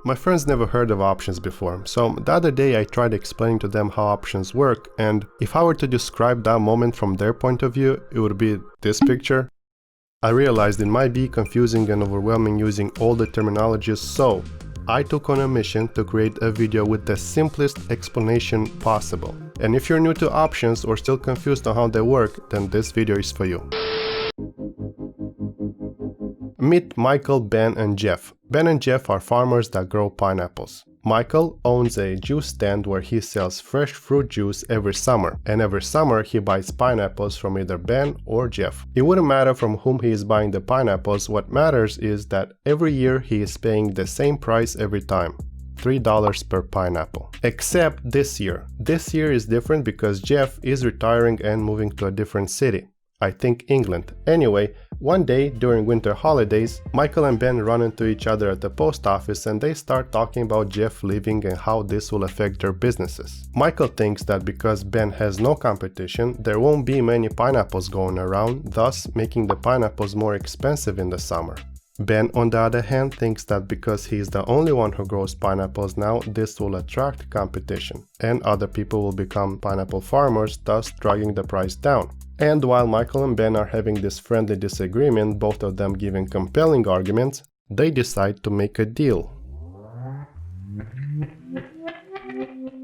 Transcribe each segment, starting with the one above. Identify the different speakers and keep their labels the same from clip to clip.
Speaker 1: My friends never heard of options before, so the other day I tried explaining to them how options work, and if I were to describe that moment from their point of view, it would be this picture. I realized it might be confusing and overwhelming using all the terminologies, so I took on a mission to create a video with the simplest explanation possible. And if you're new to options or still confused on how they work, then this video is for you. Meet Michael, Ben, and Jeff. Ben and Jeff are farmers that grow pineapples. Michael owns a juice stand where he sells fresh fruit juice every summer, and every summer he buys pineapples from either Ben or Jeff. It wouldn't matter from whom he is buying the pineapples, what matters is that every year he is paying the same price every time. $3 per pineapple. Except this year. This year is different because Jeff is retiring and moving to a different city. I think England. Anyway, one day during winter holidays, Michael and Ben run into each other at the post office and they start talking about Jeff leaving and how this will affect their businesses. Michael thinks that because Ben has no competition, there won't be many pineapples going around, thus making the pineapples more expensive in the summer. Ben, on the other hand, thinks that because he is the only one who grows pineapples now, this will attract competition, and other people will become pineapple farmers, thus dragging the price down. And while Michael and Ben are having this friendly disagreement, both of them giving compelling arguments, they decide to make a deal.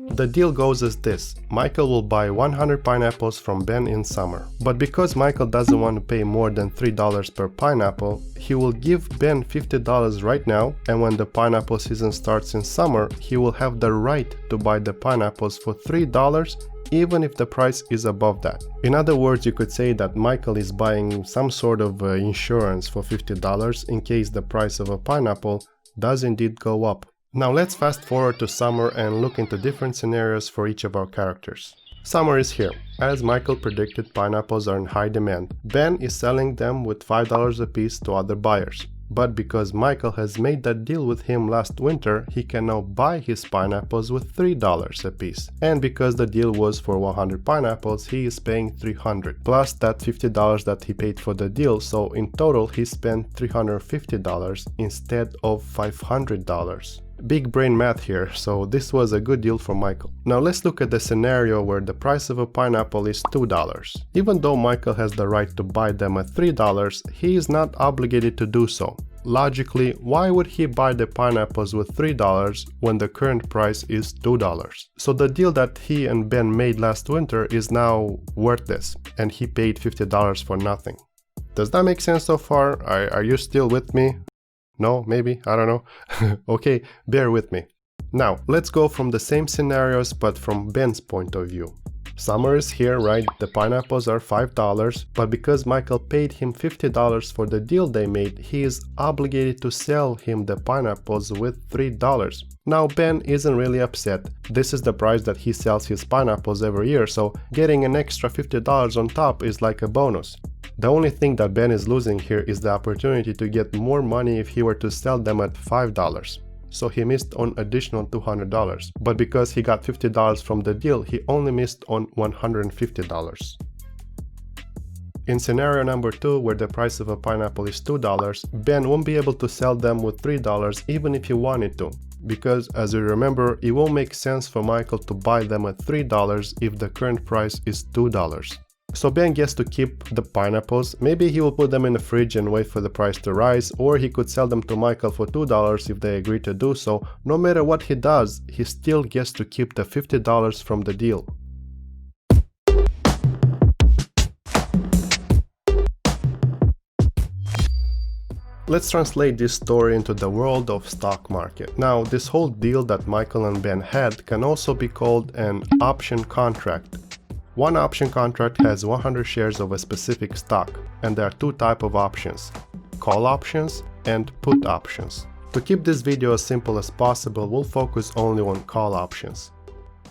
Speaker 1: The deal goes as this: Michael will buy 100 pineapples from Ben in summer. But because Michael doesn't want to pay more than $3 per pineapple, he will give Ben $50 right now, and when the pineapple season starts in summer, he will have the right to buy the pineapples for $3 even if the price is above that. In other words, you could say that Michael is buying some sort of insurance for $50 in case the price of a pineapple does indeed go up. Now let's fast forward to summer and look into different scenarios for each of our characters. Summer is here. As Michael predicted, pineapples are in high demand. Ben is selling them with $5 a piece to other buyers. But because Michael has made that deal with him last winter, he can now buy his pineapples with $3 a piece. And because the deal was for 100 pineapples, he is paying $300 plus that $50 that he paid for the deal, so in total he spent $350 instead of $500. Big brain math here, so this was a good deal for Michael. Now let's look at the scenario where the price of a pineapple is $2. Even though Michael has the right to buy them at $3, he is not obligated to do so. Logically, why would he buy the pineapples with $3 when the current price is $2? So the deal that he and Ben made last winter is now worthless, and he paid $50 for nothing. Does that make sense so far? Are you still with me? No, maybe, I don't know. Okay, bear with me. Now, let's go from the same scenarios but from Ben's point of view. Summer is here, right? The pineapples are $5, but because Michael paid him $50 for the deal they made, he is obligated to sell him the pineapples with $3. Now Ben isn't really upset. This is the price that he sells his pineapples every year, so getting an extra $50 on top is like a bonus. The only thing that Ben is losing here is the opportunity to get more money if he were to sell them at $5. So he missed on additional $200. But because he got $50 from the deal, he only missed on $150. In scenario number 2, where the price of a pineapple is $2, Ben won't be able to sell them with $3 even if he wanted to. Because, as you remember, it won't make sense for Michael to buy them at $3 if the current price is $2. So Ben gets to keep the pineapples. Maybe he will put them in the fridge and wait for the price to rise, or he could sell them to Michael for $2 if they agree to do so. No matter what he does, he still gets to keep the $50 from the deal. Let's translate this story into the world of stock market. Now, this whole deal that Michael and Ben had can also be called an option contract. One option contract has 100 shares of a specific stock, and there are two types of options: call options and put options. To keep this video as simple as possible, we'll focus only on call options.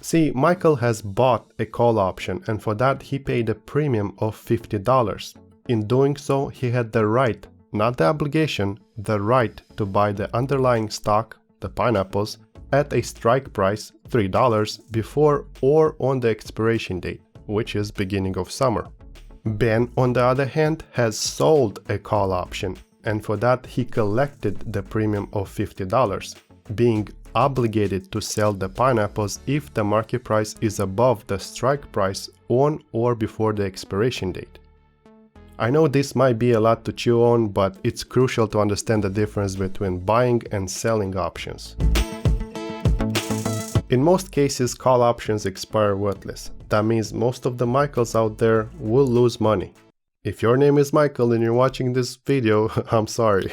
Speaker 1: See, Michael has bought a call option, and for that he paid a premium of $50. In doing so, he had the right, not the obligation, the right to buy the underlying stock, the pineapples, at a strike price, $3, before or on the expiration date, which is beginning of summer. Ben, on the other hand, has sold a call option, and for that he collected the premium of $50. being obligated to sell the pineapples if the market price is above the strike price on or before the expiration date. I know this might be a lot to chew on, but it's crucial to understand the difference between buying and selling options. In most cases, call options expire worthless. That means most of the Michaels out there will lose money. If your name is Michael and you're watching this video, I'm sorry.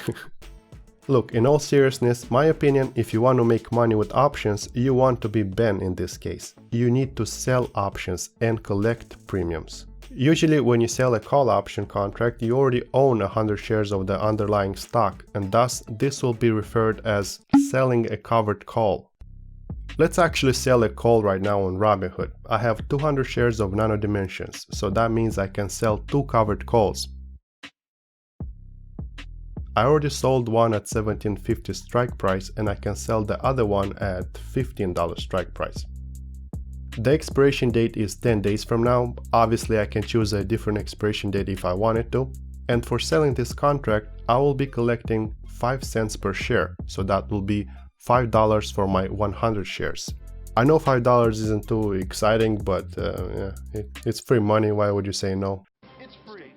Speaker 1: Look, in all seriousness, my opinion, if you want to make money with options, you want to be Ben in this case. You need to sell options and collect premiums. Usually when you sell a call option contract, you already own 100 shares of the underlying stock, and thus this will be referred as selling a covered call. Let's actually sell a call right now on Robinhood. I have 200 shares of Nano Dimensions, so that means I can sell 2 covered calls. I already sold one at $17.50 strike price, and I can sell the other one at $15 strike price. The expiration date is 10 days from now. Obviously I can choose a different expiration date if I wanted to. And for selling this contract, I will be collecting 5 cents per share, so that will be $5 for my 100 shares. I know $5 isn't too exciting, but yeah, it's free money. Why would you say no?
Speaker 2: It's free.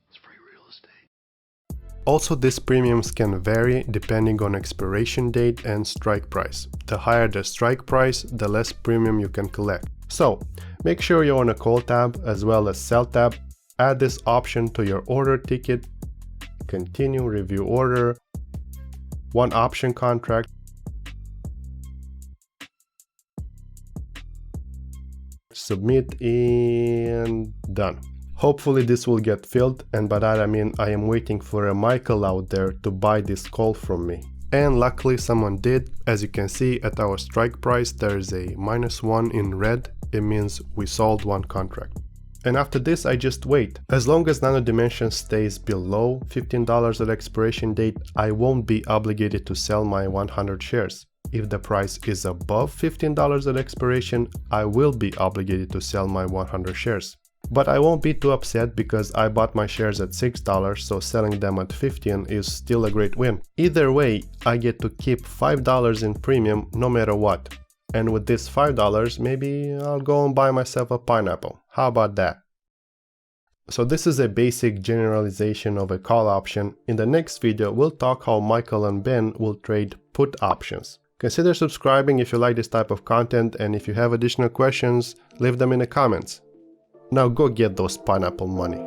Speaker 2: It's free real estate.
Speaker 1: Also, these premiums can vary depending on expiration date and strike price. The higher the strike price, the less premium you can collect. So, make sure you're on a call tab as well as sell tab. Add this option to your order ticket. Continue, review order. One option contract. Submit and done. Hopefully this will get filled, and by that I mean I am waiting for a Michael out there to buy this call from me. And luckily someone did. As you can see at our strike price there is a -1 in red. It means we sold one contract. And after this I just wait. As long as Nano Dimensions stays below $15 at expiration date, I won't be obligated to sell my 100 shares. If the price is above $15 at expiration, I will be obligated to sell my 100 shares. But I won't be too upset because I bought my shares at $6, so selling them at $15 is still a great win. Either way, I get to keep $5 in premium no matter what. And with this $5, maybe I'll go and buy myself a pineapple. How about that? So this is a basic generalization of a call option. In the next video, we'll talk how Michael and Ben will trade put options. Consider subscribing if you like this type of content, and if you have additional questions, leave them in the comments. Now go get those pineapple money.